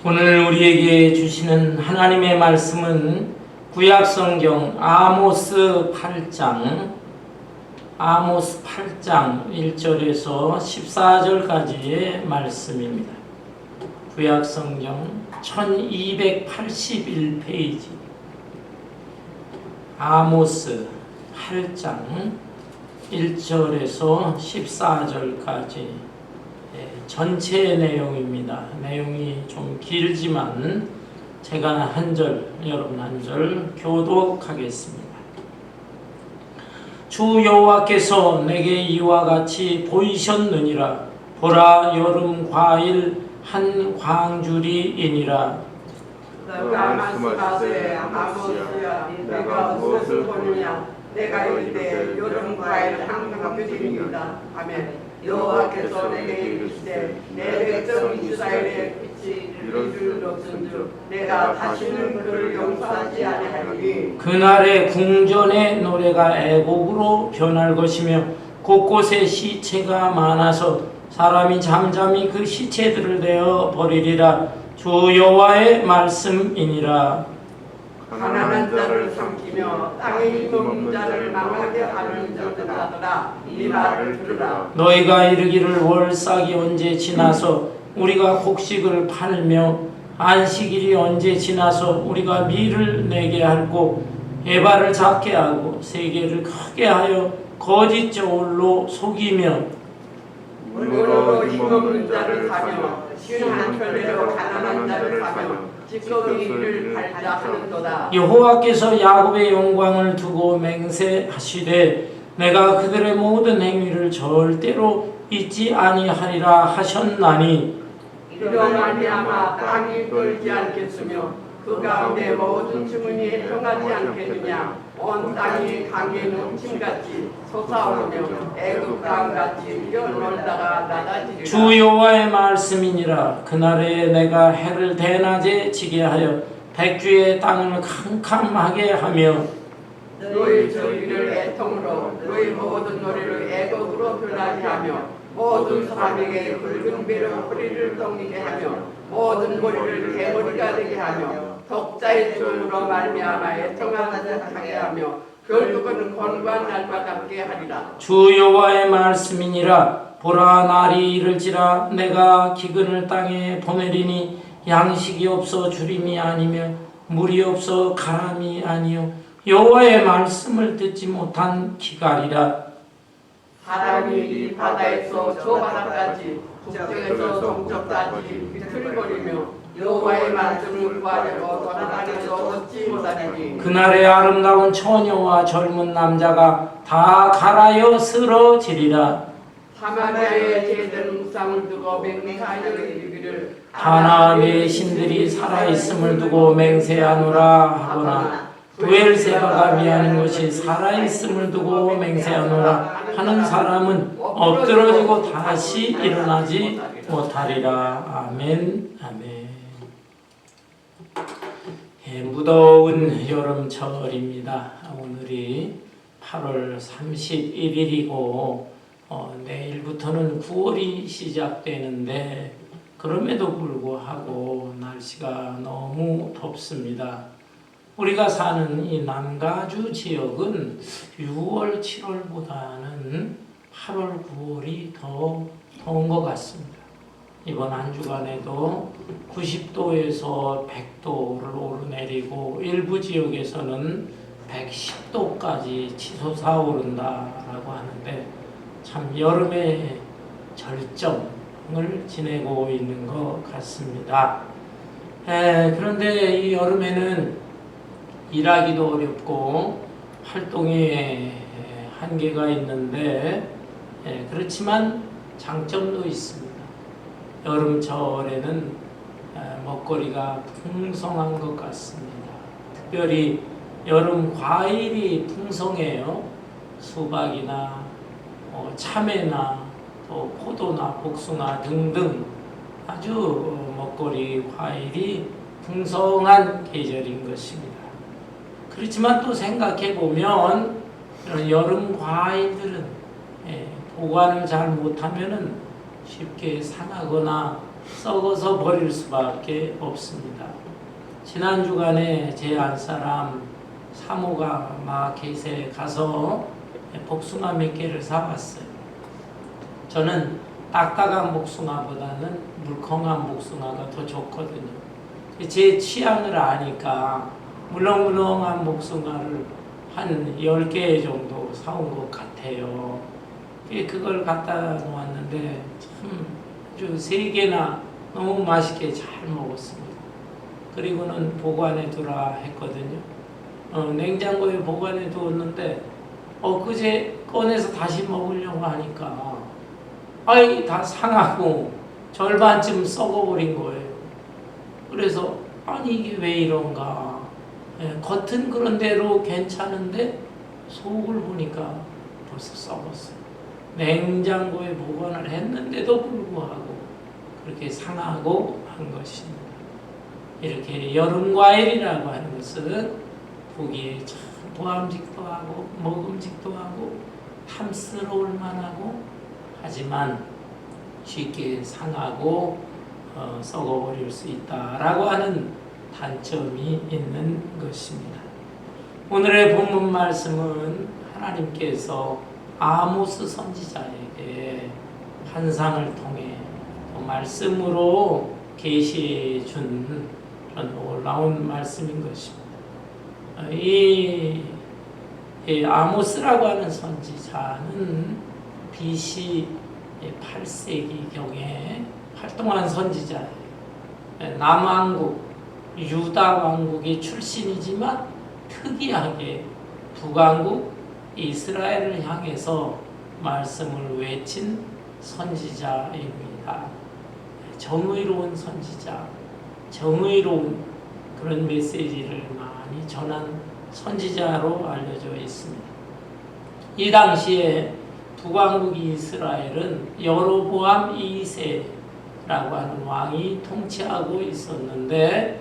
오늘 우리에게 주시는 하나님의 말씀은 구약성경 아모스 8장 1절에서 14절까지의 말씀입니다. 구약성경 1281페이지 아모스 8장 1절에서 14절까지 전체 내용입니다. 내용이 좀 길지만 제가 한 절, 여러분 한 절 교독하겠습니다. 주 여호와께서 내게 이와 같이 보이셨느니라. 보라, 여름 과일 한 광주리이니라. 너가 말씀하되 아모스야, 내가 무엇을 보느냐? 내가 이르되 여름 과일 한 광주리입니다. 아멘. 여호와께서 내게 이르시되 내 백성 이스라엘의 빛이 이룰 줄 없은즉 내가 다시는 그를 용서하지 아니하리니. 그날의 궁전의 노래가 애곡으로 변할 것이며 곳곳에 시체가 많아서 사람이 잠잠히 그 시체들을 내어 버리리라. 주 여호와의 말씀이니라. 가난한 자를 삼키며 땅에 힘없는 자를 망하게 하는 자들아, 이 말을 들으라. 너희가 이르기를 월삭이 언제 지나서 우리가 곡식을 팔며 안식일이 언제 지나서 우리가 밀을 내게 할고 에바를 작게 하고 세계를 크게 하여 거짓 저울로 속이며 물건으로 힘없는 자를 사며 신 한편으로 가난한 자를 사며 찌꺼기를 밟자 하는도다. 여호와께서 야곱의 영광을 두고 맹세하시되 내가 그들의 모든 행위를 절대로 잊지 아니하리라 하셨나니. 이로 말미암아 땅이 떨지 않겠으며 그 가운데 모든 주문이 행하지 않겠느냐. 온 땅이 강에 넘침같이 솟아오르며 애굽 강같이 뛰어놀다가 낮아지리라. 주 여호와의 말씀이니라. 그날에 내가 해를 대낮에 지게 하여 백주의 땅을 캄캄하게 하며 너희 저희를 애통으로 너희 모든 노래를 애곡으로 변하게 하며 모든 사람에게 붉은 배로 허리를 동이게 하며 모든 머리를 개머리가 되게 하며 독자의 종으로 말미암아 애통하지 못하게 하며 결국은 곤고한 날과 같게 하리라. 주 여호와의 말씀이니라. 보라, 날이 이를지라. 내가 기근을 땅에 보내리니 양식이 없어 주림이 아니며 물이 없어 가람이 아니요 여호와의 말씀을 듣지 못한 기갈이라. 바람이 이 바다에서 저 바다까지 북쪽에서 동쪽까지 비틀거리며 여호와의 말씀을 구하려고 떠나다니도 얻지 못하리니. 그날에 아름다운 처녀와 젊은 남자가 다 갈아여 쓰러지리라. 사마리아에 제된 우상을 두고 맹세하여 이르기를 하나님의 신들이 살아있음을 두고 맹세하노라 하거나 부엘세바가 미하는 것이 살아있음을 두고 맹세하노라 하는 사람은 엎드러지고 다시 일어나지 못하리라. 아멘. 아멘. 무더운 여름철입니다. 오늘이 8월 31일이고 내일부터는 9월이 시작되는데 그럼에도 불구하고 날씨가 너무 덥습니다. 우리가 사는 이 남가주 지역은 6월, 7월보다는 8월, 9월이 더 더운 것 같습니다. 이번 한 주간에도 90도에서 100도를 오르내리고 일부 지역에서는 110도까지 치솟아 오른다라고 하는데 참 여름의 절정을 지내고 있는 것 같습니다. 그런데 이 여름에는 일하기도 어렵고 활동에 한계가 있는데 그렇지만 장점도 있습니다. 여름철에는 먹거리가 풍성한 것 같습니다. 특별히 여름 과일이 풍성해요. 수박이나 참외나 또 포도나 복숭아 등등 아주 먹거리 과일이 풍성한 계절인 것입니다. 그렇지만 또 생각해 보면 여름 과일들은 보관을 잘 못하면은 쉽게 상하거나 썩어서 버릴 수밖에 없습니다. 지난 주간에 제 안사람 사모가 마켓에 가서 복숭아 몇 개를 사왔어요. 저는 딱딱한 복숭아보다는 물컹한 복숭아가 더 좋거든요. 제 취향을 아니까 물렁물렁한 복숭아를 한 10개 정도 사온 것 같아요. 그걸 갖다 놓았는데 참 아주 3개나 너무 맛있게 잘 먹었습니다. 그리고는 보관해 두라 했거든요. 냉장고에 보관해 두었는데 그제 꺼내서 다시 먹으려고 하니까 다 상하고 절반쯤 썩어버린 거예요. 그래서 아니 이게 왜 이런가. 겉은 그런 대로 괜찮은데 속을 보니까 벌써 썩었어요. 냉장고에 보관을 했는데도 불구하고 그렇게 상하고 한 것입니다. 이렇게 여름 과일이라고 하는 것은 보기에 참 보암직도 하고 먹음직도 하고 탐스러울 만하고 하지만 쉽게 상하고 썩어버릴 수 있다라고 하는 단점이 있는 것입니다. 오늘의 본문 말씀은 하나님께서 아모스 선지자에게 환상을 통해 말씀으로 계시해 준 그런 놀라운 말씀인 것입니다. 이 아모스라고 하는 선지자는 BC 8세기경에 활동한 선지자예요. 남왕국 유다 왕국의 출신이지만 특이하게 북왕국 이스라엘을 향해서 말씀을 외친 선지자입니다. 정의로운 선지자, 정의로운 그런 메시지를 많이 전한 선지자로 알려져 있습니다. 이 당시에 북왕국 이스라엘은 여로보암 2세라고 하는 왕이 통치하고 있었는데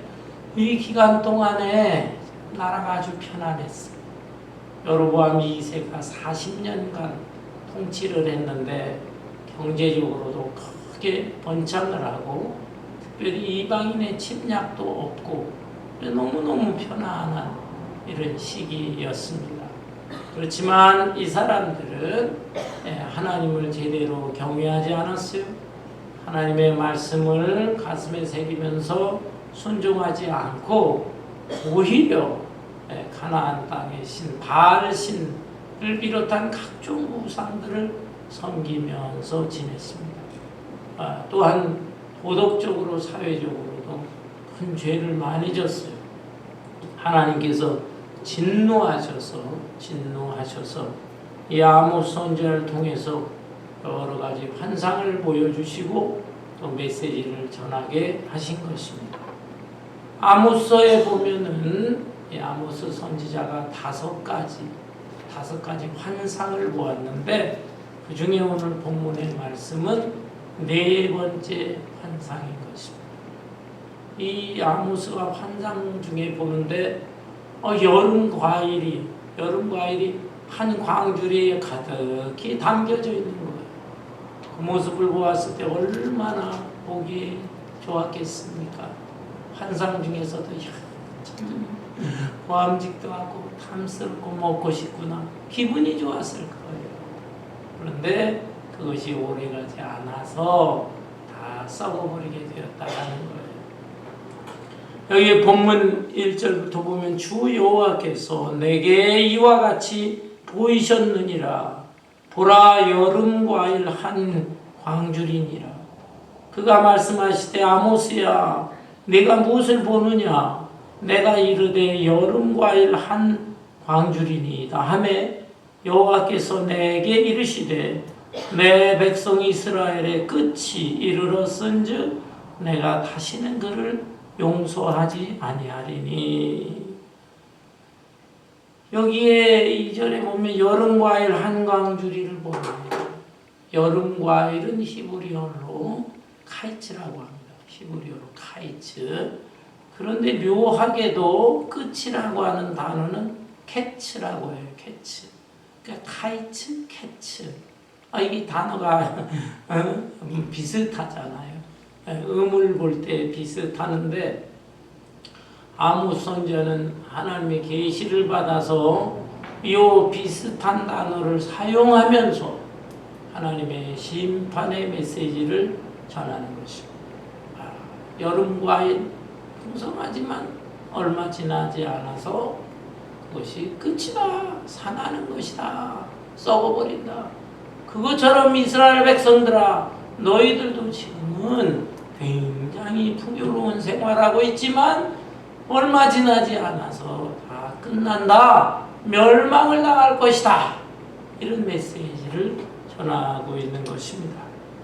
이 기간 동안에 나라가 아주 편안했어요. 여로보암 2세가 40년간 통치를 했는데 경제적으로도 크게 번창을 하고 특별히 이방인의 침략도 없고 너무너무 편안한 이런 시기였습니다. 그렇지만 이 사람들은 하나님을 제대로 경외하지 않았어요. 하나님의 말씀을 가슴에 새기면서 순종하지 않고 오히려 가나안 땅의 신 바알 신을 비롯한 각종 우상들을 섬기면서 지냈습니다. 또한 도덕적으로 사회적으로도 큰 죄를 많이 졌어요. 하나님께서 진노하셔서 이 아모스 선지자를 통해서 여러 가지 환상을 보여주시고 또 메시지를 전하게 하신 것입니다. 아모스에 보면은 이 아모스 선지자가 5가지 환상을 보았는데 그 중에 오늘 본문의 말씀은 4번째 환상인 것입니다. 이 아모스가 환상 중에 보는데 여름 과일이 한 광주리에 가득히 담겨져 있는 거예요. 그 모습을 보았을 때 얼마나 보기 좋았겠습니까? 환상 중에서도 참 보암직도 하고 탐스럽고 먹고 싶구나 기분이 좋았을 거예요. 그런데 그것이 오래가지 않아서 다 썩어버리게 되었다는 거예요. 여기 본문 1절부터 보면 주 여호와께서 내게 이와 같이 보이셨느니라. 보라 여름 과일 한 광주리니라. 그가 말씀하시되 아모스야 네가 무엇을 보느냐. 내가 이르되 여름 과일 한 광주리니이다 하매 여호와께서 내게 이르시되 내 백성 이스라엘의 끝이 이르렀은즉 내가 다시는 그를 용서하지 아니하리니. 여기에 2절에 보면 여름 과일 한 광주리를 보네요. 여름 과일은 히브리어로 카이츠라고 합니다. 히브리어로 카이츠. 그런데 묘하게도 끝이라고 하는 단어는 캐츠라고 해요. 캐츠. 그러니까 카이츠, 캐츠. 이게 단어가 비슷하잖아요. 음을 볼 때 비슷하는데, 아모스 선지자는 하나님의 계시를 받아서 이 비슷한 단어를 사용하면서 하나님의 심판의 메시지를 전하는 것입니다. 여름과일 풍성하지만 얼마 지나지 않아서 그것이 끝이다, 산하는 것이다, 썩어버린다. 그것처럼 이스라엘 백성들아, 너희들도 지금은 굉장히 풍요로운 생활하고 있지만 얼마 지나지 않아서 다 끝난다, 멸망을 당할 것이다, 이런 메시지를 전하고 있는 것입니다.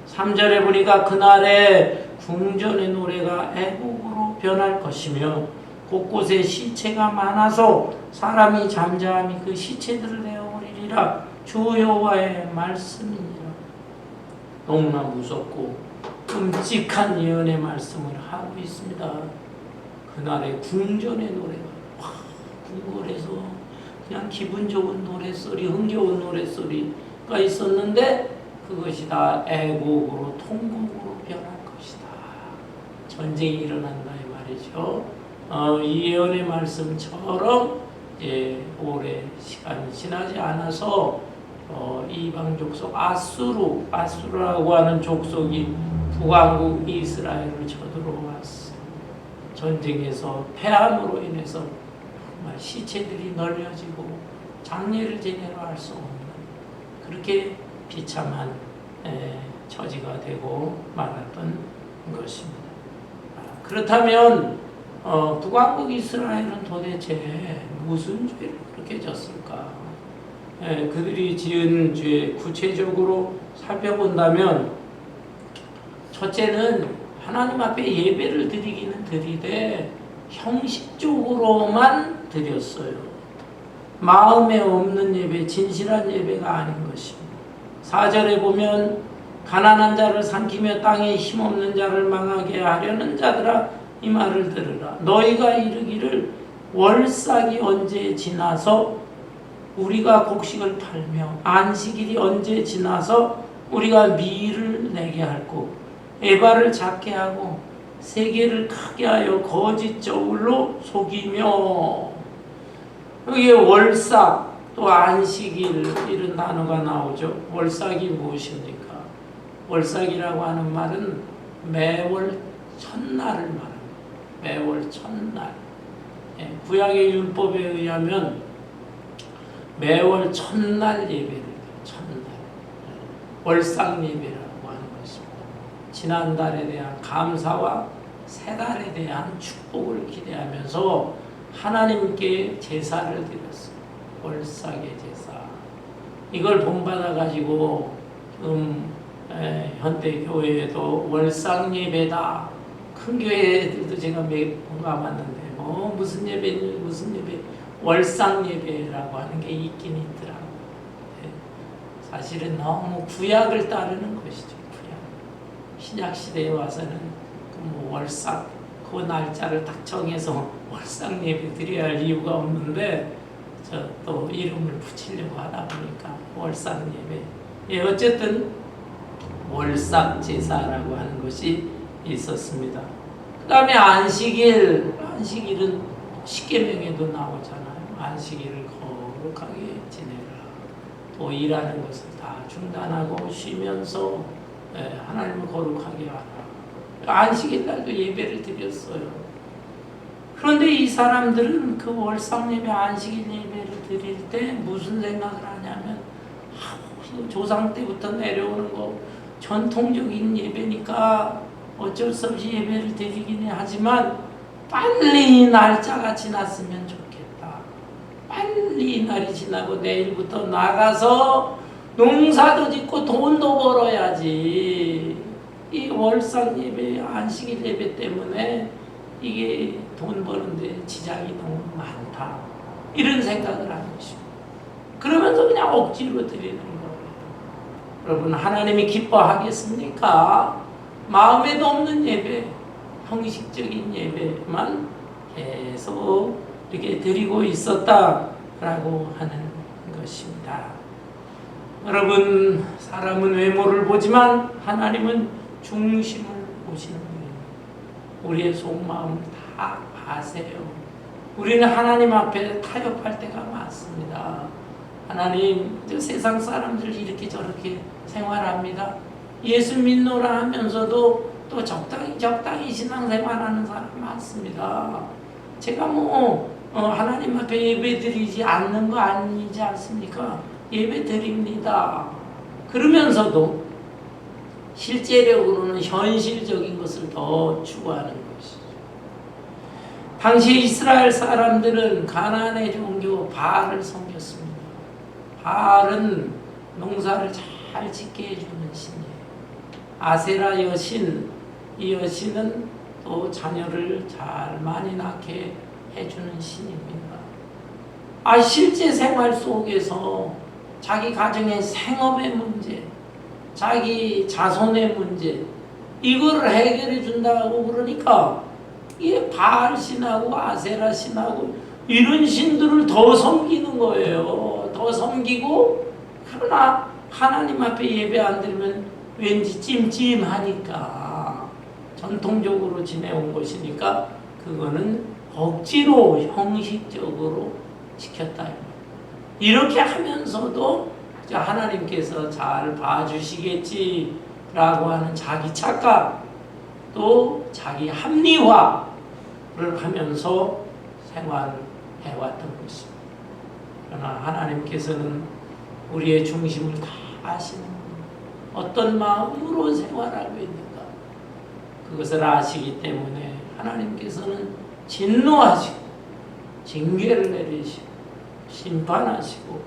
3절에 보니까 그날에 궁전의 노래가 애곡으로 변할 것이며 곳곳에 시체가 많아서 사람이 잠잠히 그 시체들을 내어버리리라. 주 여호와의 말씀이니라. 너무나 무섭고 끔찍한 예언의 말씀을 하고 있습니다. 그날의 궁전의 노래가 궁궐에서 그냥 기분 좋은 노랫소리, 흥겨운 노랫소리가 있었는데 그것이 다 애곡으로 통곡으로 변할 것이다. 전쟁이 일어난다 이 말이죠. 이 예언의 말씀처럼 오래 시간이 지나지 않아서 이방 족속 아수르라고 하는 족속이 북왕국 이스라엘을 쳐들어왔어요. 전쟁에서 패함으로 인해서 정말 시체들이 널려지고 장례를 제대로 할 수 없는 그렇게 비참한 처지가 되고 말았던 것입니다. 그렇다면 북왕국 이스라엘은 도대체 무슨 죄를 그렇게 졌을까? 그들이 지은 죄 구체적으로 살펴본다면, 첫째는 하나님 앞에 예배를 드리기는 드리되 형식적으로만 드렸어요. 마음에 없는 예배, 진실한 예배가 아닌 것입니다. 4절에 보면 가난한 자를 삼키며 땅에 힘없는 자를 망하게 하려는 자들아 이 말을 들으라. 너희가 이르기를 월삭이 언제 지나서 우리가 곡식을 팔며 안식일이 언제 지나서 우리가 밀을 내게 할고 에바를 작게 하고 세계를 크게 하여 거짓 저울로 속이며. 여기에 월삭 또 안식일 이런 단어가 나오죠. 월삭이 무엇입니까? 월삭이라고 하는 말은 매월 첫날을 말합니다. 매월 첫날. 구약의 율법에 의하면 매월 첫날 예배를 첫날 월삭 예배라고 하는 것입니다. 지난달에 대한 감사와 새 달에 대한 축복을 기대하면서 하나님께 제사를 드렸어요. 월삭의 제사. 이걸 본받아 가지고 현대 교회에도 월삭 예배다. 큰 교회들도 제가 몇 번 가봤는데 무슨 예배 월삭 예배라고 하는 게 있긴 있더라고요. 사실은 너무 구약을 따르는 것이죠. 구약. 신약 시대에 와서는 월삭 그 날짜를 딱 정해서 월삭 예배 드려야 할 이유가 없는데 또 이름을 붙이려고 하다 보니까 월삭 예배. 어쨌든 월삭 제사라고 하는 것이 있었습니다. 그 다음에 안식일은 십계명에도 나오잖아요. 안식일을 거룩하게 지내라. 또 일하는 것을 다 중단하고 쉬면서 하나님을 거룩하게 하라. 안식일 날도 예배를 드렸어요. 그런데 이 사람들은 그 월삭 예배, 안식일 예배를 드릴 때 무슨 생각을 하냐면 조상 때부터 내려오는 거 전통적인 예배니까 어쩔 수 없이 예배를 드리긴 하지만 빨리 날짜가 지났으면 좋겠다. 빨리 날이 지나고 내일부터 나가서 농사도 짓고 돈도 벌어야지. 이 월삭 예배, 안식일 예배 때문에 이게 돈 버는데 지장이 너무 많다. 이런 생각을 하는 것입니다. 그러면서 그냥 억지로 드리는 거예요. 여러분, 하나님이 기뻐하겠습니까? 마음에도 없는 예배, 형식적인 예배만 계속 이렇게 드리고 있었다라고 하는 것입니다. 여러분, 사람은 외모를 보지만 하나님은 중심을 보시는 거예요. 우리의 속마음 다 아세요. 우리는 하나님 앞에 타협할 때가 많습니다. 하나님, 저 세상 사람들 이렇게 저렇게 생활합니다. 예수 믿노라 하면서도 또 적당히 신앙생활하는 사람 많습니다. 제가 하나님 앞에 예배 드리지 않는 거 아니지 않습니까? 예배 드립니다. 그러면서도 실제적으로는 현실적인 것을 더 추구하는 것이죠. 당시 이스라엘 사람들은 가나안의 종교 바알을 섬겼습니다. 바알은 농사를 잘 짓게 해주는 신이에요. 아세라 여신, 이 여신은 또 자녀를 잘 많이 낳게 해주는 신입니다. 실제 생활 속에서 자기 가정의 생업의 문제, 자기 자손의 문제, 이거를 해결해 준다고 그러니까 이 바알 신하고 아세라 신하고 이런 신들을 더 섬기는 거예요. 더 섬기고, 그러나 하나님 앞에 예배 안 드리면 왠지 찜찜하니까, 전통적으로 지내온 것이니까 그거는 억지로 형식적으로 지켰다. 이렇게 하면서도 하나님께서 잘 봐주시겠지라고 하는 자기 착각, 또 자기 합리화를 하면서 생활을 해왔던 것입니다. 그러나 하나님께서는 우리의 중심을 다 아시는 분, 어떤 마음으로 생활하고 있는가 그것을 아시기 때문에 하나님께서는 진노하시고 징계를 내리시고 심판하시고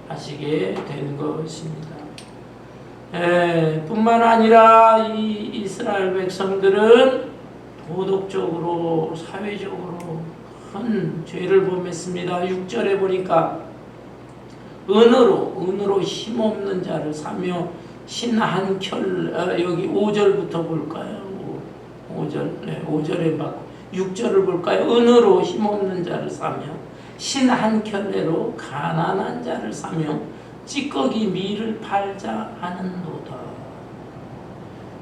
하시게 된 것입니다. 뿐만 아니라 이 이스라엘 백성들은 도덕적으로 사회적으로 큰 죄를 범했습니다. 6절에 보니까 은으로 힘없는 자를 사며 신한켤, 여기 5절부터 볼까요? 5절, 5절에 막 6절을 볼까요? 은으로 힘없는 자를 사며 신한켤레로 가난한 자를 사며 찌꺼기 밀을 팔자 하는도다.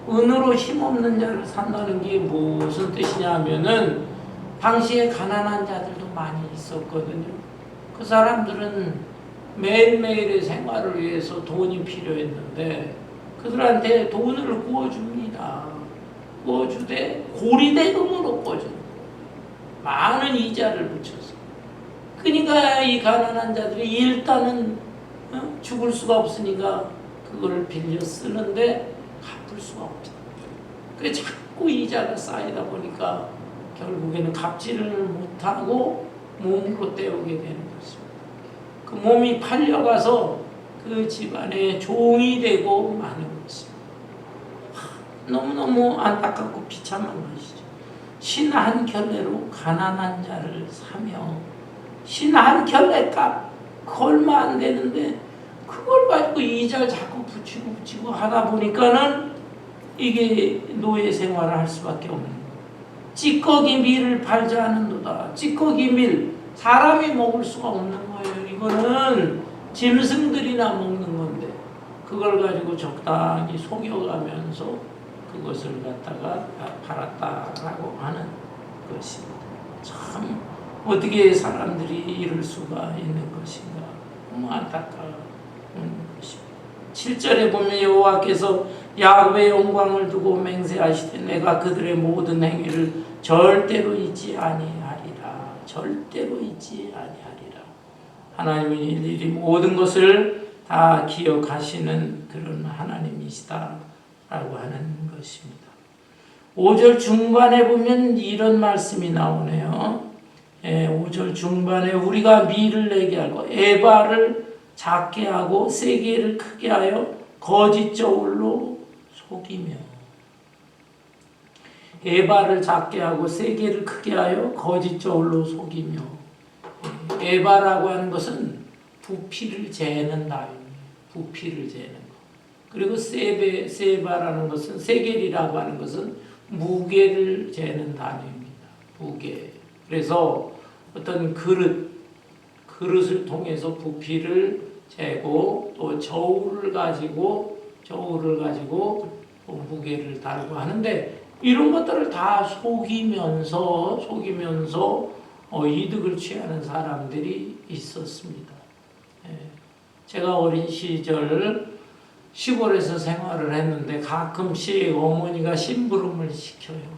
은으로 힘없는 자를 산다는 게 무슨 뜻이냐 하면은, 당시에 가난한 자들도 많이 있었거든요. 그 사람들은 매일매일의 생활을 위해서 돈이 필요했는데 그들한테 돈을 구워줍니다. 구워주되 고리대금으로 구워줍니다. 많은 이자를 붙여서. 그러니까 이 가난한 자들이 일단은 죽을 수가 없으니까 그걸 빌려 쓰는데 갚을 수가 없죠. 그래서 자꾸 이자가 쌓이다 보니까 결국에는 갚지를 못하고 몸으로 때우게 되는 것입니다. 그 몸이 팔려가서 그 집안의 종이 되고 마는 것입니다. 너무너무 안타깝고 비참한 것이죠. 신 한 켤레로 가난한 자를 사며, 신 한 켤레값 얼마 안 되는데 그걸 가지고 이자를 자꾸 붙이고 하다 보니까는 이게 노예 생활을 할 수밖에 없는 거예요. 찌꺼기 밀을 팔자 하는도다. 찌꺼기 밀, 사람이 먹을 수가 없는 거예요. 이거는 짐승들이나 먹는 건데 그걸 가지고 적당히 속여가면서 그것을 갖다가 팔았다라고 하는 것입니다. 참 어떻게 사람들이 이럴 수가 있는 것인가, 너무 안타까운 것입니다. 7절에 보면 여호와께서 야훼의 영광을 두고 맹세하시되 내가 그들의 모든 행위를 절대로 잊지 아니하리라. 절대로 잊지 아니하리라. 하나님은 일일이 모든 것을 다 기억하시는 그런 하나님이시다 라고 하는 것입니다. 5절 중반에 보면 이런 말씀이 나오네요. 5절 중반에 우리가 미를 내게 하고 에바를 작게 하고 세게를 크게 하여 거짓 저울로 속이며. 에바를 작게 하고 세게를 크게 하여 거짓 저울로 속이며. 에바라고 하는 것은 부피를 재는 단위입니다. 부피를 재는 것. 그리고 세바라는 것은, 세겔이라고 하는 것은 무게를 재는 단위입니다. 무게. 그래서 어떤 그릇을 통해서 부피를 재고, 또 저울을 가지고 무게를 다루고 하는데, 이런 것들을 다 속이면서 이득을 취하는 사람들이 있었습니다. 예. 제가 어린 시절 시골에서 생활을 했는데 가끔씩 어머니가 심부름을 시켜요.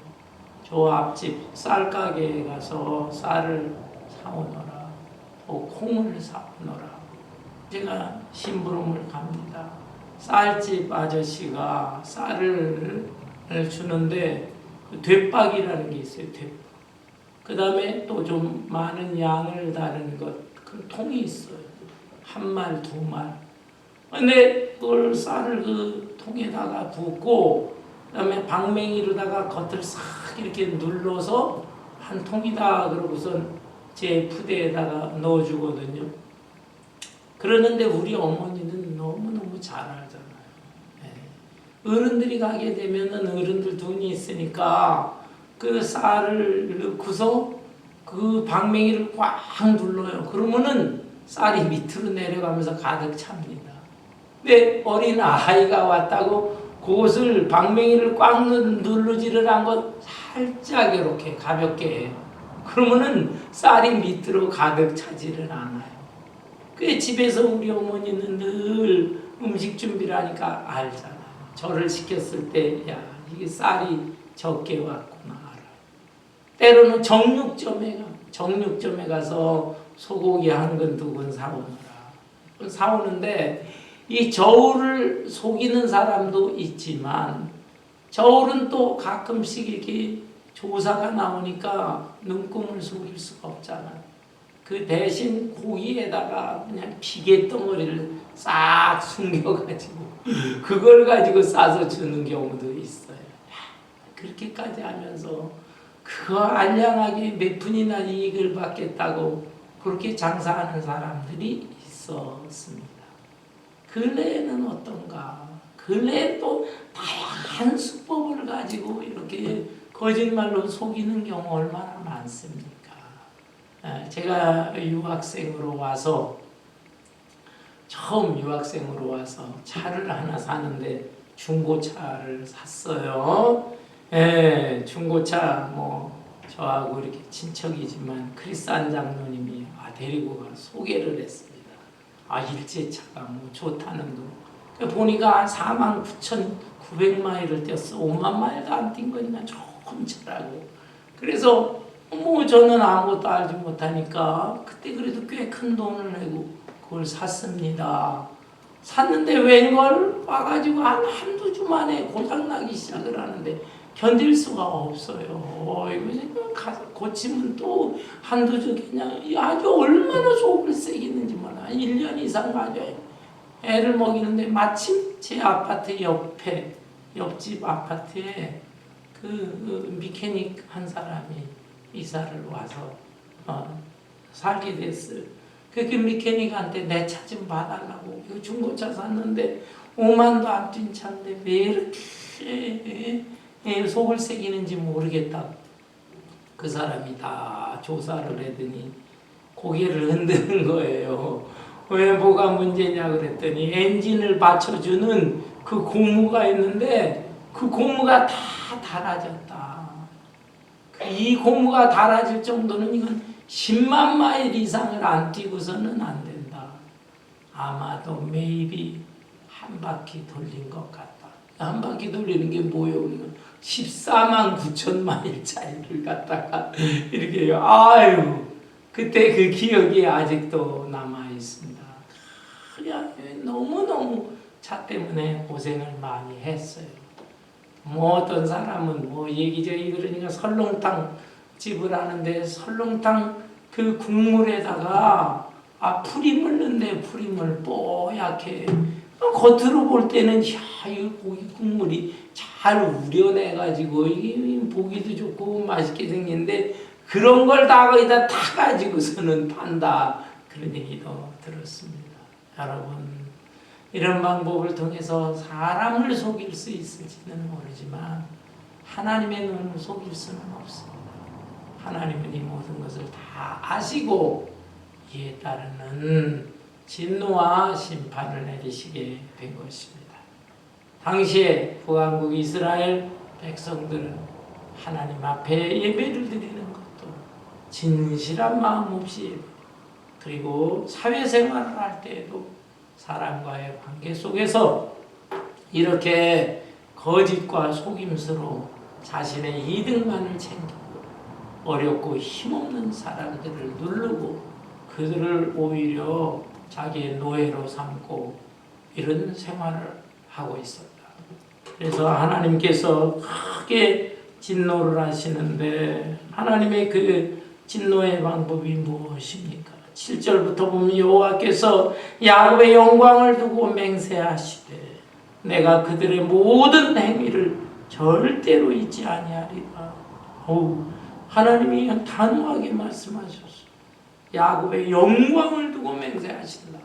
저 앞집 쌀가게에 가서 쌀을 사오너라, 또 콩을 사오너라. 제가 심부름을 갑니다. 쌀집 아저씨가 쌀을 주는데 되박이라는 게 있어요. 되박. 그 다음에 또 좀 많은 양을 다루는 것, 그 통이 있어요. 한 말, 두 말. 근데 그걸 쌀을 그 통에다가 붓고, 그 다음에 방맹이로다가 겉을 싹 이렇게 눌러서 한 통이다 그러고선 제 푸대에다가 넣어주거든요. 그러는데 우리 어머니는 너무너무 잘 알잖아요. 예. 어른들이 가게 되면은 어른들 돈이 있으니까 그 쌀을 넣고서 그 방맹이를 꽉 눌러요. 그러면은 쌀이 밑으로 내려가면서 가득 찹니다. 근데 어린 아이가 왔다고 그것을 방맹이를 꽉 누르지를 않고 살짝 이렇게 가볍게 해요. 그러면은 쌀이 밑으로 가득 차지를 않아요. 그 집에서 우리 어머니는 늘 음식 준비를 하니까 알잖아요. 저를 시켰을 때, 야, 이게 쌀이 적게 왔구나 알아요. 때로는 정육점에 가서 소고기 한 근 두 근 사오는데 이 저울을 속이는 사람도 있지만 저울은 또 가끔씩 이렇게 조사가 나오니까 눈금을 속일 수가 없잖아요. 그 대신 고기에다가 그냥 비계 덩어리를 싹 숨겨가지고 그걸 가지고 싸서 주는 경우도 있어요. 그렇게까지 하면서 그거 알량하게 몇 푼이나 이익을 받겠다고 그렇게 장사하는 사람들이 있었습니다. 근래에는 어떤가? 근래에 또 다양한 수법을 가지고 이렇게 거짓말로 속이는 경우 얼마나 많습니까? 제가 처음 유학생으로 와서 차를 하나 사는데 중고차를 샀어요. 예, 중고차 저하고 이렇게 친척이지만 크리스안 장로님이 데리고 가 소개를 했습니다. 일제차가 좋다는 거. 보니까 49,900마일을 뛰었어. 5만 마일도 안 뛴 거니까 좋은 차라고. 그래서 저는 아무것도 알지 못하니까 그때 그래도 꽤 큰 돈을 내고 그걸 샀습니다. 샀는데 웬걸 와가지고 한두 주 만에 고장나기 시작을 하는데 견딜 수가 없어요. 이거 가서 고치면 또 한두 주 그냥 아주 얼마나 속을 새기는지 몰라. 1년 이상 가져요. 애를 먹이는데 마침 제 아파트 옆집 아파트에 그 미케닉 한 사람이 이사를 와서 살게 됐어요. 그 미케닉한테 내 차 좀 봐달라고. 이거 중고차 샀는데 5만도 안 뛴 차인데 왜 이렇게 속을 새기는지 모르겠다. 그 사람이 다 조사를 했더니 고개를 흔드는 거예요. 왜 뭐가 문제냐 그랬더니 엔진을 받쳐주는 그 고무가 있는데 그 고무가 다 달아졌다. 이 고무가 달아질 정도는 이건 10만 마일 이상을 안 뛰고서는 안 된다. 아마도 maybe 한 바퀴 돌린 것 같다. 한 바퀴 돌리는 게 뭐예요? 14만 9천 마일짜리를 갖다가 이렇게 아유 그때 그 기억이 아직도 남아 있습니다. 그냥 너무너무 차 때문에 고생을 많이 했어요. 어떤 사람은 얘기저기 그러니까 설렁탕 집을 하는데 설렁탕 그 국물에다가 풀임을 넣는데 풀임을 뽀얗게 겉으로 볼 때는 이 고기 국물이 잘 우려내가지고 이게 보기도 좋고 맛있게 생겼는데 그런 걸 다 거기다 타가지고서는 판다 그런 얘기도 들었습니다. 여러분 이런 방법을 통해서 사람을 속일 수 있을지는 모르지만 하나님의 눈을 속일 수는 없습니다. 하나님은 이 모든 것을 다 아시고 이에 따르는 진노와 심판을 내리시게 된 것입니다. 당시에 북왕국 이스라엘 백성들은 하나님 앞에 예배를 드리는 것도 진실한 마음 없이, 그리고 사회생활을 할 때에도 사람과의 관계 속에서 이렇게 거짓과 속임수로 자신의 이득만을 챙기고 어렵고 힘없는 사람들을 누르고 그들을 오히려 자기의 노예로 삼고 이런 생활을 하고 있었다. 그래서 하나님께서 크게 진노를 하시는데, 하나님의 그 진노의 방법이 무엇입니까? 7절부터 보면 여호와께서 야곱의 영광을 두고 맹세하시되 내가 그들의 모든 행위를 절대로 잊지 아니하리라. 하나님이 단호하게 말씀하셨어요. 야곱의 영광을 두고 맹세하신다.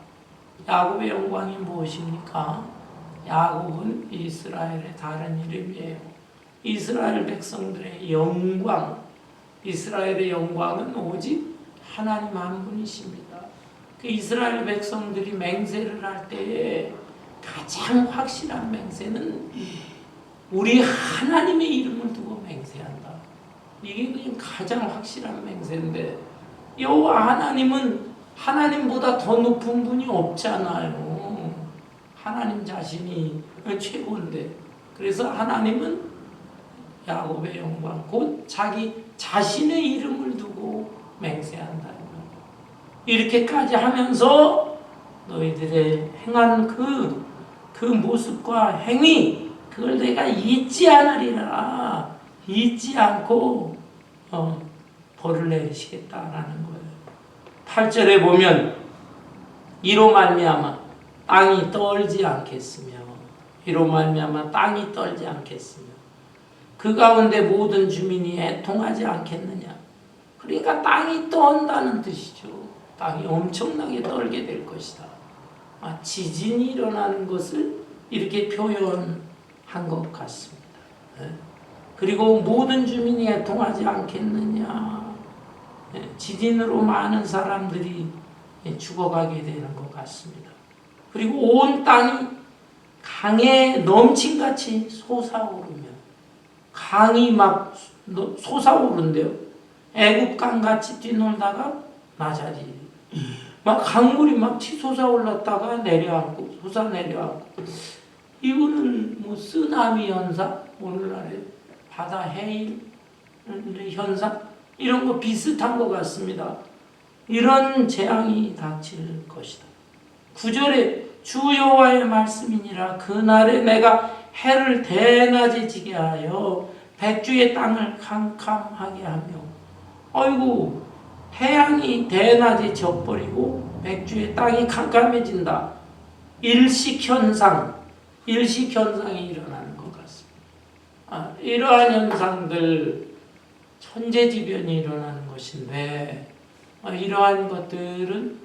야곱의 영광이 무엇입니까? 야곱은 이스라엘의 다른 이름이에요. 이스라엘 백성들의 영광, 이스라엘의 영광은 오직 하나님 한 분이십니다. 그 이스라엘 백성들이 맹세를 할 때에 가장 확실한 맹세는 우리 하나님의 이름을 두고 맹세한다. 이게 그냥 가장 확실한 맹세인데, 여호와 하나님은 하나님보다 더 높은 분이 없잖아요. 하나님 자신이 최고인데, 그래서 하나님은 야곱의 영광, 곧 자기 자신의 이름을 두고 맹세한다. 이렇게까지 하면서 너희들의 행한 그 모습과 행위, 그걸 내가 잊지 않으리라. 잊지 않고 벌을 내리시겠다라는 거예요. 8절에 보면 이로 말미암아 땅이 떨지 않겠으며, 이로 말미암아 땅이 떨지 않겠으며 그 가운데 모든 주민이 애통하지 않겠느냐. 그러니까 땅이 떤다는 뜻이죠. 땅이 엄청나게 떨게 될 것이다. 지진이 일어나는 것을 이렇게 표현한 것 같습니다. 그리고 모든 주민이 애통하지 않겠느냐. 지진으로 많은 사람들이 죽어가게 되는 것 같습니다. 그리고 온 땅이 강에 넘친같이 솟아오르면, 강이 막 솟아오른대요. 애국강같이 뛰놀다가 나자리, 막 강물이 막 치솟아 올랐다가 내려앉고 솟아 내려앉고, 이거는 뭐 쓰나미 현상, 오늘날의 바다 해일 현상, 이런 거 비슷한 것 같습니다. 이런 재앙이 닥칠 것이다. 9절에 주 여호와의 말씀이니라. 그날에 내가 해를 대낮에 지게 하여 백주의 땅을 캄캄하게 하며, 아이고, 태양이 대낮에 져버리고 백주의 땅이 캄캄해진다. 일식현상이 일어나는 것 같습니다. 이러한 현상들, 천재지변이 일어나는 것인데, 이러한 것들은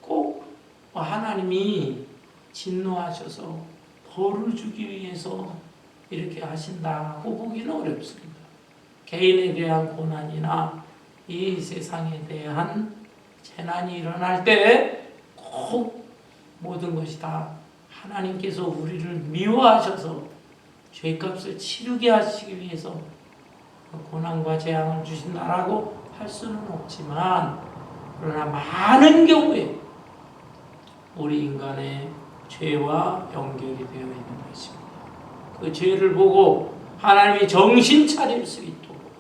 꼭 하나님이 진노하셔서 벌을 주기 위해서 이렇게 하신다고 보기는 어렵습니다. 개인에 대한 고난이나 이 세상에 대한 재난이 일어날 때 꼭 모든 것이 다 하나님께서 우리를 미워하셔서 죄값을 치르게 하시기 위해서 고난과 재앙을 주신다라고 할 수는 없지만, 그러나 많은 경우에 우리 인간의 죄와 연결이 되어 있는 것입니다. 그 죄를 보고 하나님이 정신 차릴 수 있도록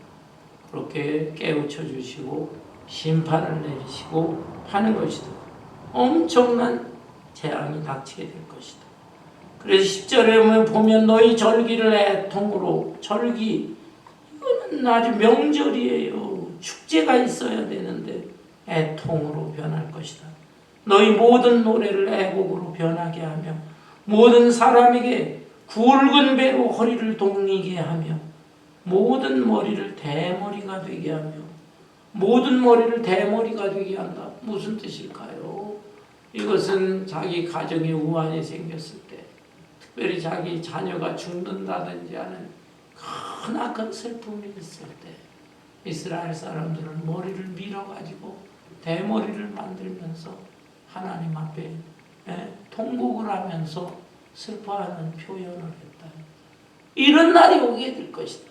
그렇게 깨우쳐 주시고 심판을 내리시고 하는 것이다. 엄청난 재앙이 닥치게 될 것이다. 그래서 10절에 보면 너희 절기를 애통으로, 절기, 이거는 아주 명절이에요. 축제가 있어야 되는데 애통으로 변할 것이다. 너희 모든 노래를 애곡으로 변하게 하며 모든 사람에게 굵은 배로 허리를 동이게 하며 모든 머리를 대머리가 되게 하며, 모든 머리를 대머리가 되게 한다. 무슨 뜻일까요? 이것은 자기 가정에 우환이 생겼을 때, 특별히 자기 자녀가 죽는다든지 하는 크나큰 슬픔이 있을 때, 이스라엘 사람들은 머리를 밀어가지고 대머리를 만들면서 하나님 앞에 통곡을 하면서 슬퍼하는 표현을 했다. 이런 날이 오게 될 것이다.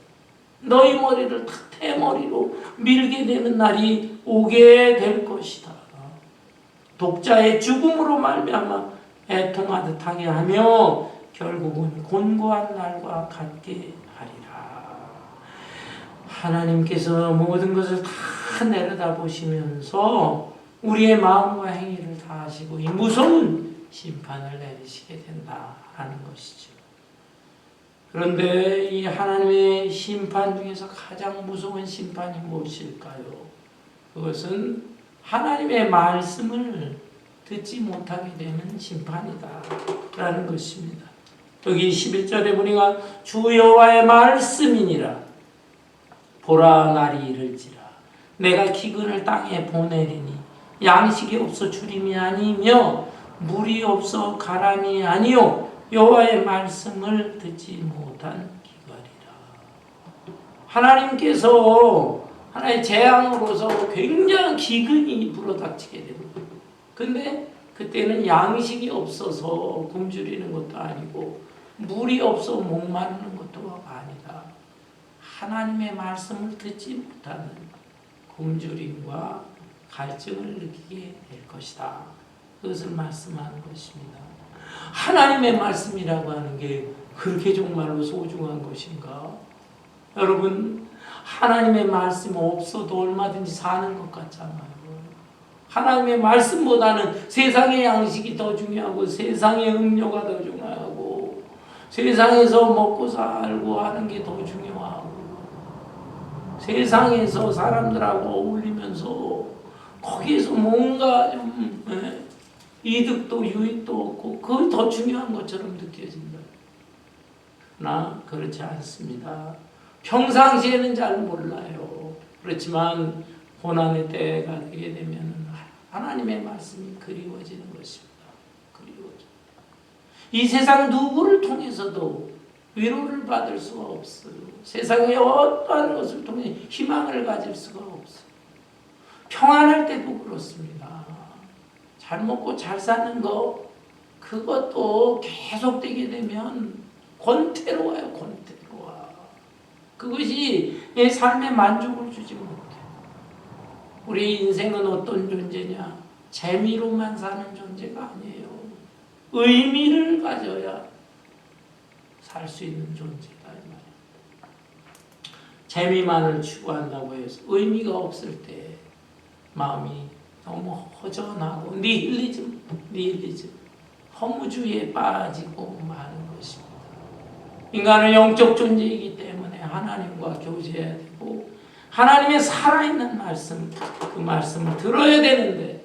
너희 머리를 다 대머리로 밀게 되는 날이 오게 될 것이다. 독자의 죽음으로 말미암아 애통하듯 하게 하며 결국은 곤고한 날과 같게 하리라. 하나님께서 모든 것을 다 내려다보시면서 우리의 마음과 행위를 다 하시고 이 무서운 심판을 내리시게 된다 하는 것이죠. 그런데 이 하나님의 심판 중에서 가장 무서운 심판이 무엇일까요? 그것은 하나님의 말씀을 듣지 못하게 되는 심판이다 라는 것입니다. 여기 11절에 보니까 주 여호와의 말씀이니라. 보라 날이 이를지라. 내가 기근을 땅에 보내리니 양식이 없어 주림이 아니며 물이 없어 가람이 아니요 여호와의 말씀을 듣지 못한 기갈이라. 하나님께서 하나의 재앙으로서 굉장한 기근이 불어닥치게 됩니다. 근데 그때는 양식이 없어서 굶주리는 것도 아니고 물이 없어 목마르는 것도 아니다. 하나님의 말씀을 듣지 못하는 굶주림과 갈증을 느끼게 될 것이다. 그것을 말씀하는 것입니다. 하나님의 말씀이라고 하는 게 그렇게 정말로 소중한 것인가? 여러분, 하나님의 말씀 없어도 얼마든지 사는 것 같잖아요. 하나님의 말씀보다는 세상의 양식이 더 중요하고 세상의 음료가 더 중요하고 세상에서 먹고 살고 하는 게 더 중요하고 세상에서 사람들하고 어울리면서 거기에서 뭔가 좀 이득도 유익도 없고 그게 더 중요한 것처럼 느껴진다. 그러나 그렇지 않습니다. 평상시에는 잘 몰라요. 그렇지만 고난의 때가 되게 되면 하나님의 말씀이 그리워지는 것입니다. 그리워져. 이 세상 누구를 통해서도 위로를 받을 수가 없어요. 세상의 어떠한 것을 통해 희망을 가질 수가 없어요. 평안할 때도 그렇습니다. 잘 먹고 잘 사는 거 그것도 계속되게 되면 권태로워요. 권태로워. 그것이 내 삶에 만족을 주지 못해요. 우리 인생은 어떤 존재냐? 재미로만 사는 존재가 아니에요. 의미를 가져야 살 수 있는 존재다 이 말이에요. 재미만을 추구한다고 해서 의미가 없을 때 마음이 너무 허전하고 니힐리즘, 허무주의에 빠지고 마는 것입니다. 인간은 영적 존재이기 때문에 하나님과 교제해야 되고 하나님의 살아있는 말씀, 그 말씀을 들어야 되는데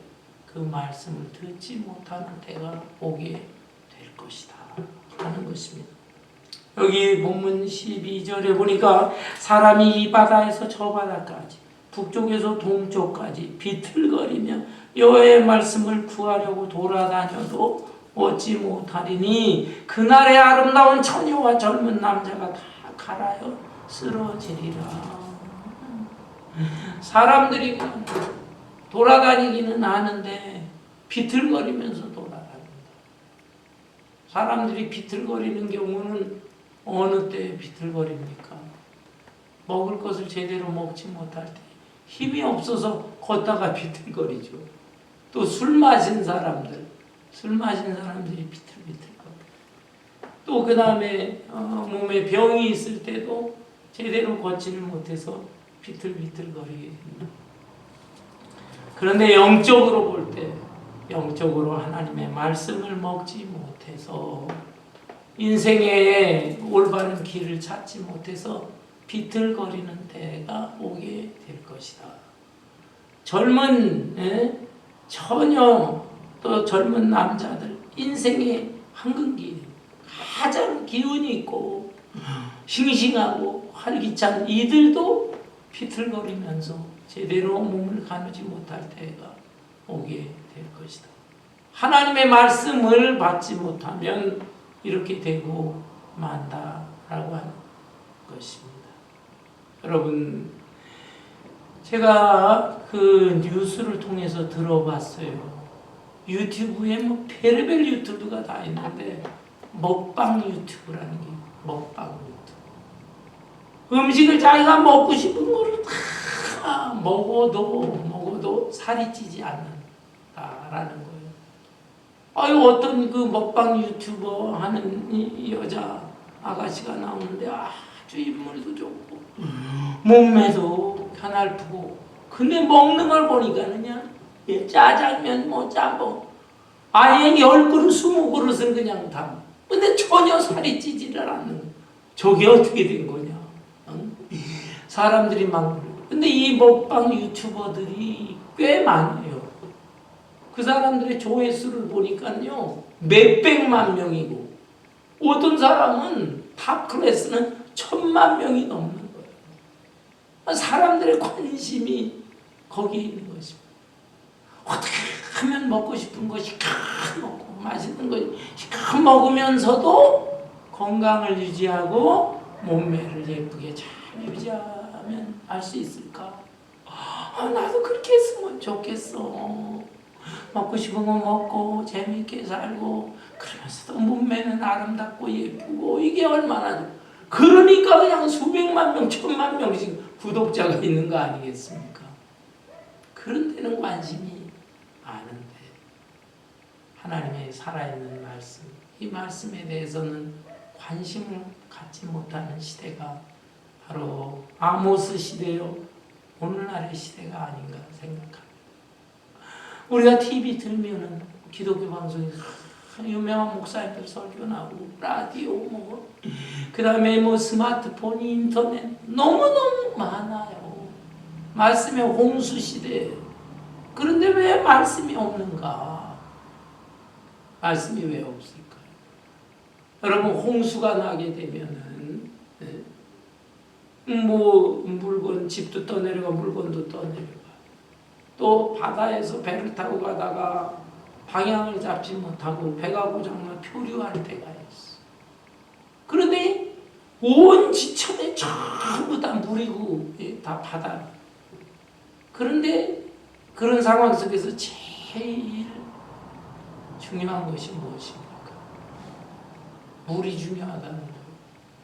그 말씀을 듣지 못하는 때가 오게 될 것이다 하는 것입니다. 여기 본문 12절에 보니까 사람이 이 바다에서 저 바다까지 북쪽에서 동쪽까지 비틀거리며 여호와의 말씀을 구하려고 돌아다녀도 얻지 못하리니 그날의 아름다운 처녀와 젊은 남자가 다 갈아여 쓰러지리라. 사람들이 돌아다니기는 하는데 비틀거리면서 돌아다닌다. 사람들이 비틀거리는 경우는 어느 때 비틀거립니까? 먹을 것을 제대로 먹지 못할 때 힘이 없어서 걷다가 비틀거리죠. 또 술 마신 사람들이 비틀비틀거려. 또 그 다음에 몸에 병이 있을 때도 제대로 걷지를 못해서 비틀비틀거리게 됩니다. 그런데 영적으로 볼 때, 영적으로 하나님의 말씀을 먹지 못해서 인생의 올바른 길을 찾지 못해서 비틀거리는 때가 오게 될 것이다. 젊은 처녀 또 젊은 남자들 인생의 황금기 가장 기운이 있고 싱싱하고 활기찬 이들도 비틀거리면서 제대로 몸을 가누지 못할 때가 오게 될 것이다. 하나님의 말씀을 받지 못하면 이렇게 되고 만다라고 하는 것입니다. 여러분, 제가 그 뉴스를 통해서 들어봤어요. 유튜브에 뭐 별의별 유튜브가 다 있는데 먹방 유튜브라는 게 먹방 유튜브. 음식을 자기가 먹고 싶은 거를 다 먹어도 살이 찌지 않는다라는 거예요. 아유, 어떤 그 먹방 유튜버 하는 이 여자 아가씨가 나오는데 아주 인물도 좋고 몸매도 가날프고, 근데 먹는 걸 보니까 그냥 짜장면 뭐 짬뽕 아예 10그릇 20그릇은 그냥 다, 근데 전혀 살이 찌지를 않는 거예요. 저게 어떻게 된 거냐. 사람들이 막, 근데 이 먹방 유튜버들이 꽤 많아요. 그 사람들의 조회수를 보니까요 몇백만 명이고, 어떤 사람은 탑 클래스는 1000만 명이 넘는 거예요. 사람들의 관심이 거기 있는 것입니다. 어떻게 하면 먹고 싶은 거 시큼 먹고 맛있는 거 시큼 먹으면서도 건강을 유지하고 몸매를 예쁘게 잘 유지하면 할 수 있을까? 나도 그렇게 했으면 좋겠어. 먹고 싶은 거 먹고 재미있게 살고 그러면서도 몸매는 아름답고 예쁘고, 이게 얼마나 좋아. 그러니까 그냥 수백만 명, 1000만 명씩 구독자가 있는 거 아니겠습니까? 그런 데는 관심이 많은데 하나님의 살아있는 말씀, 이 말씀에 대해서는 관심을 갖지 못하는 시대가 바로 아모스 시대요, 오늘날의 시대가 아닌가 생각합니다. 우리가 TV 들면은 기독교 방송에 유명한 목사님들 설교 나오고, 라디오 뭐 그 다음에 뭐 스마트폰, 인터넷 너무너무 많아요. 말씀의 홍수 시대. 그런데 왜 말씀이 없는가? 말씀이 왜 없을까요? 여러분, 홍수가 나게 되면은 뭐 물건, 집도 떠내려가 물건도 떠내려가, 또 바다에서 배를 타고 가다가 방향을 잡지 못하고 배가 고장나 표류할 때가 있어. 그런데 온 지천에 전부 다 물이고 다 바다. 그런데 그런 상황 속에서 제일 중요한 것이 무엇입니까? 물이 중요하다는 거예요.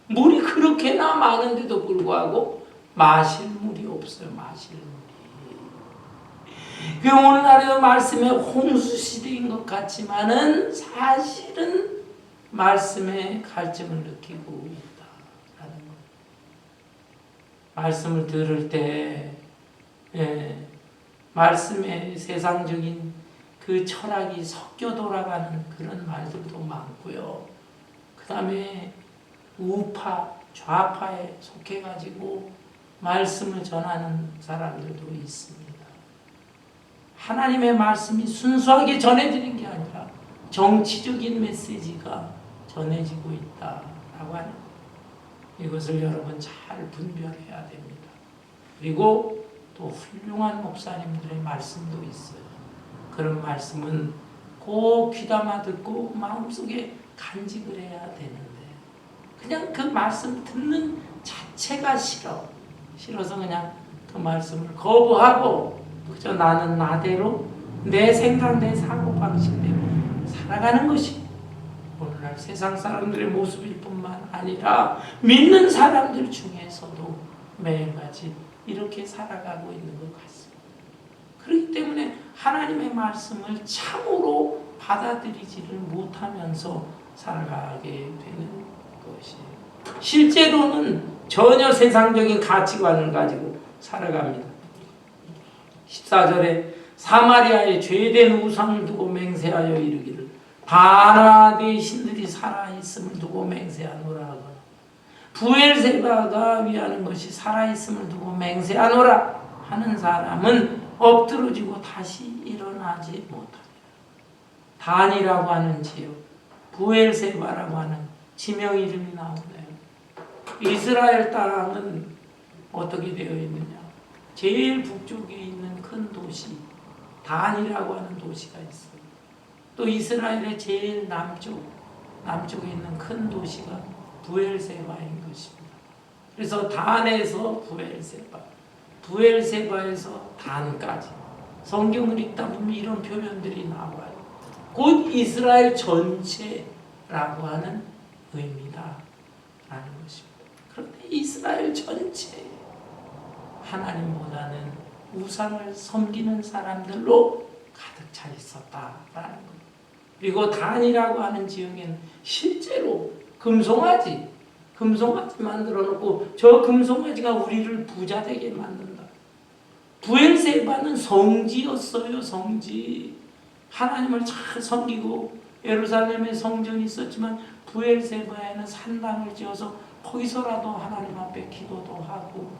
물이 그렇게나 많은데도 불구하고 마실 물이 없어요. 마실 물이. 그 오늘날에도 말씀의 홍수 시대인 것 같지만은 사실은 말씀의 갈증을 느끼고 있다라는 것. 말씀을 들을 때 말씀의 세상적인 그 철학이 섞여 돌아가는 그런 말들도 많고요. 그 다음에 우파, 좌파에 속해가지고 말씀을 전하는 사람들도 있습니다. 하나님의 말씀이 순수하게 전해지는 게 아니라 정치적인 메시지가 전해지고 있다라고 하는, 이것을 여러분 잘 분별해야 됩니다. 그리고 또 훌륭한 목사님들의 말씀도 있어요. 그런 말씀은 꼭 귀담아 듣고 마음속에 간직을 해야 되는데, 그냥 그 말씀 듣는 자체가 싫어서 그냥 그 말씀을 거부하고 그저 나는 나대로 내 생각, 내 사고방식대로 살아가는 것이 오늘날 세상 사람들의 모습일 뿐만 아니라 믿는 사람들 중에서도 매일같이 이렇게 살아가고 있는 것 같습니다. 그렇기 때문에 하나님의 말씀을 참으로 받아들이지를 못하면서 살아가게 되는 것이에요. 실제로는 전혀 세상적인 가치관을 가지고 살아갑니다. 14절에 사마리아에 죄된 우상을 두고 맹세하여 이르기를 바나대의 신들이 살아있음을 두고 맹세하노라 하거나, 부엘세바가 위하는 것이 살아있음을 두고 맹세하노라 하는 사람은 엎드러지고 다시 일어나지 못하리라. 단이라고 하는 지역, 부엘세바라고 하는 지명 이름이 나오네요. 이스라엘 땅은 어떻게 되어 있느냐? 제일 북쪽에 있는 큰 도시 단이라고 하는 도시가 있어요. 또 이스라엘의 제일 남쪽에 있는 큰 도시가 부엘세바인 것입니다. 그래서 단에서 부엘세바에서 단까지 성경을 읽다 보면 이런 표현들이 나와요. 곧 이스라엘 전체라고 하는 의미다라는 것입니다. 그런데 이스라엘 전체 하나님보다는 우상을 섬기는 사람들로 가득 차 있었다라는 거예요. 그리고 단이라고 하는 지역에는 실제로 금송아지 만들어 놓고 저 금송아지가 우리를 부자 되게 만든다. 부엘세바는 성지였어요. 성지. 하나님을 잘 섬기고 예루살렘에 성전이 있었지만 부엘세바에는 산당을 지어서 거기서라도 하나님 앞에 기도도 하고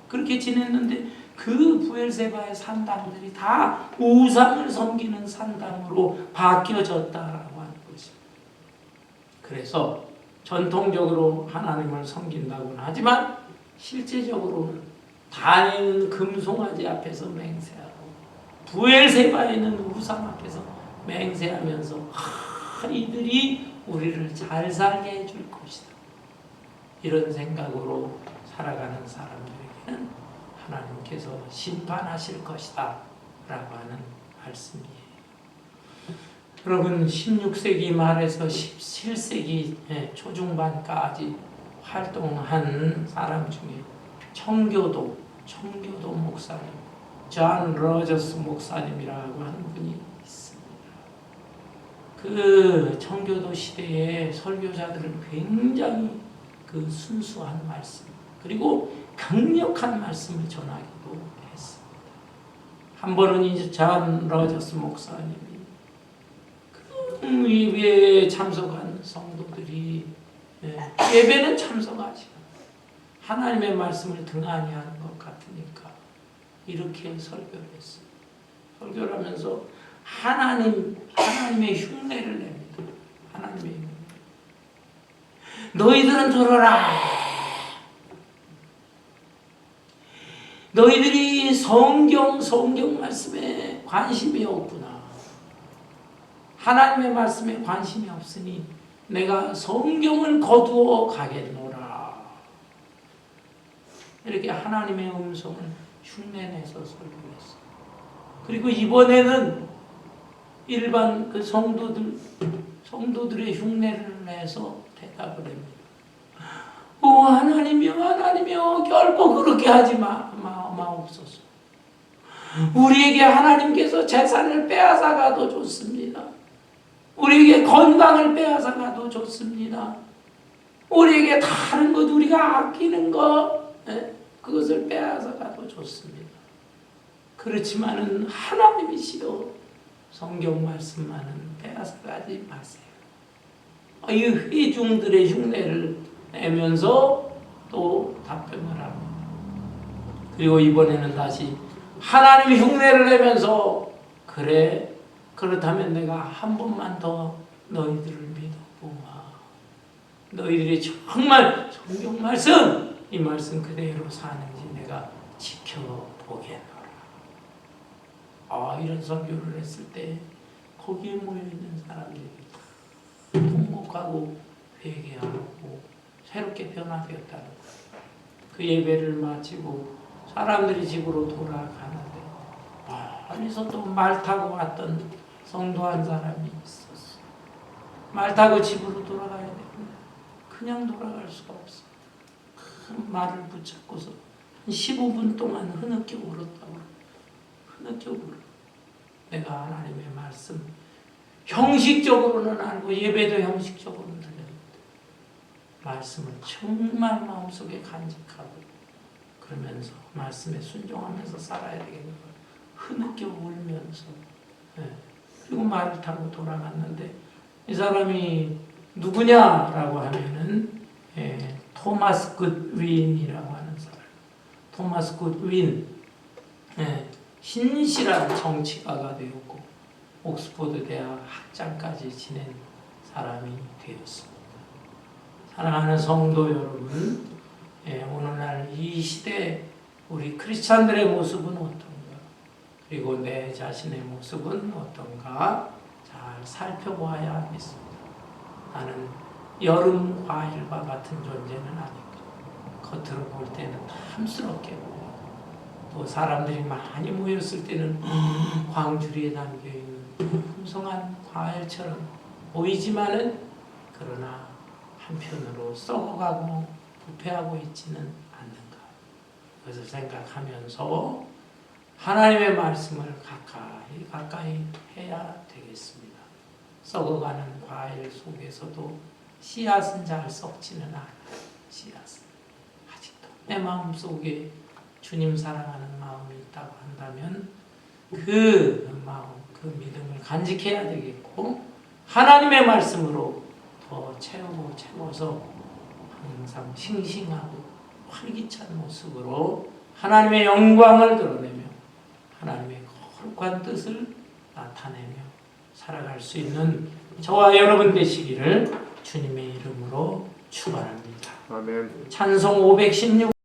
그렇게 지냈는데 그 부엘세바의 산당들이 다 우상을 섬기는 산당으로 바뀌어졌다라고 하는 것입니다. 그래서 전통적으로 하나님을 섬긴다고는 하지만 실제적으로는 단에는 금송아지 앞에서 맹세하고 부엘세바에는 우상 앞에서 맹세하면서 이들이 우리를 잘 살게 해줄 것이다. 이런 생각으로 살아가는 사람들에게는 하나님께서 심판하실 것이다 라고 하는 말씀이에요. 여러분 16세기 말에서 17세기 초중반까지 활동한 사람 중에 청교도 목사님 존 로저스 목사님이라고 하는 분이 있습니다. 그 청교도 시대의 설교자들은 굉장히 그 순수한 말씀 그리고 강력한 말씀을 전하기도 했습니다. 한 번은 이제 존 로저스 목사님이 그 예배에 참석한 성도들이 예배는 참석하지 하나님의 말씀을 등한히 하는 것 같으니까 이렇게 설교를 했어요. 설교를 하면서 하나님의 흉내를 냅니다. 하나님의 흉내. 너희들은 들어라. 너희들이 성경 말씀에 관심이 없구나. 하나님의 말씀에 관심이 없으니 내가 성경을 거두어 가겠노라. 이렇게 하나님의 음성을 흉내내서 설교했어요. 그리고 이번에는 일반 그 성도들의 흉내를 내서 대답을 합니다. 하나님이여 결코 그렇게 하지 마옵소서. 우리에게 하나님께서 재산을 빼앗아가도 좋습니다. 우리에게 건강을 빼앗아가도 좋습니다. 우리에게 다른 것 우리가 아끼는 것 그것을 빼앗아가도 좋습니다. 그렇지만은 하나님이시여 성경 말씀만은 빼앗아가지 마세요. 이 회중들의 흉내를 내면서 또 답변을 합니다. 그리고 이번에는 다시 하나님의 흉내를 내면서 그래 그렇다면 내가 한 번만 더 너희들을 믿어보마. 너희들이 정말 성경 말씀 이 말씀 그대로 사는지 내가 지켜보겠노라. 이런 설교를 했을 때 거기에 모여있는 사람들이 통곡하고 회개하고 새롭게 변화되었다는 거예요. 그 예배를 마치고 사람들이 집으로 돌아가는데 멀리서 또 말 타고 왔던 성도 한 사람이 있었어. 말 타고 집으로 돌아가야 되는데 그냥 돌아갈 수가 없어. 큰 말을 붙잡고서 15분 동안 흐느껴 울었다고. 흐느껴 울어. 내가 하나님의 말씀 형식적으로는 알고 예배도 형식적으로는 들렸는데 말씀을 정말 마음속에 간직하고 그러면서 말씀에 순종하면서 살아야 되겠는 걸 흐느껴 울면서 그리고 말을 타고 돌아갔는데 이 사람이 누구냐라고 하면은 토마스 굿윈이라고 하는 사람. 토마스 굿윈 신실한 정치가가 되었고 옥스퍼드 대학 학장까지 지낸 사람이 되었습니다. 사랑하는 성도 여러분, 오늘날 이 시대 우리 크리스찬들의 모습은 어떤가? 그리고 내 자신의 모습은 어떤가? 잘 살펴보아야 하겠습니다. 나는 여름 과일과 같은 존재는 아니고 겉으로 볼 때는 탐스럽게 보여요. 또 사람들이 많이 모였을 때는 광주리에 담겨있는 풍성한 과일처럼 보이지만은 그러나 한편으로 썩어가고 부패하고 있지는 않는가. 그것을 생각하면서 하나님의 말씀을 가까이 해야 되겠습니다. 썩어가는 과일 속에서도 씨앗은 잘 썩지는 않아요. 씨앗은 아직도 내 마음속에 주님 사랑하는 마음이 있다고 한다면 그 마음, 그 믿음을 간직해야 되겠고 하나님의 말씀으로 더 채워서 항상 싱싱하고 활기찬 모습으로 하나님의 영광을 드러내며 하나님의 거룩한 뜻을 나타내며 살아갈 수 있는 저와 여러분 되시기를 주님의 이름으로 축원합니다. 아멘. 찬송 516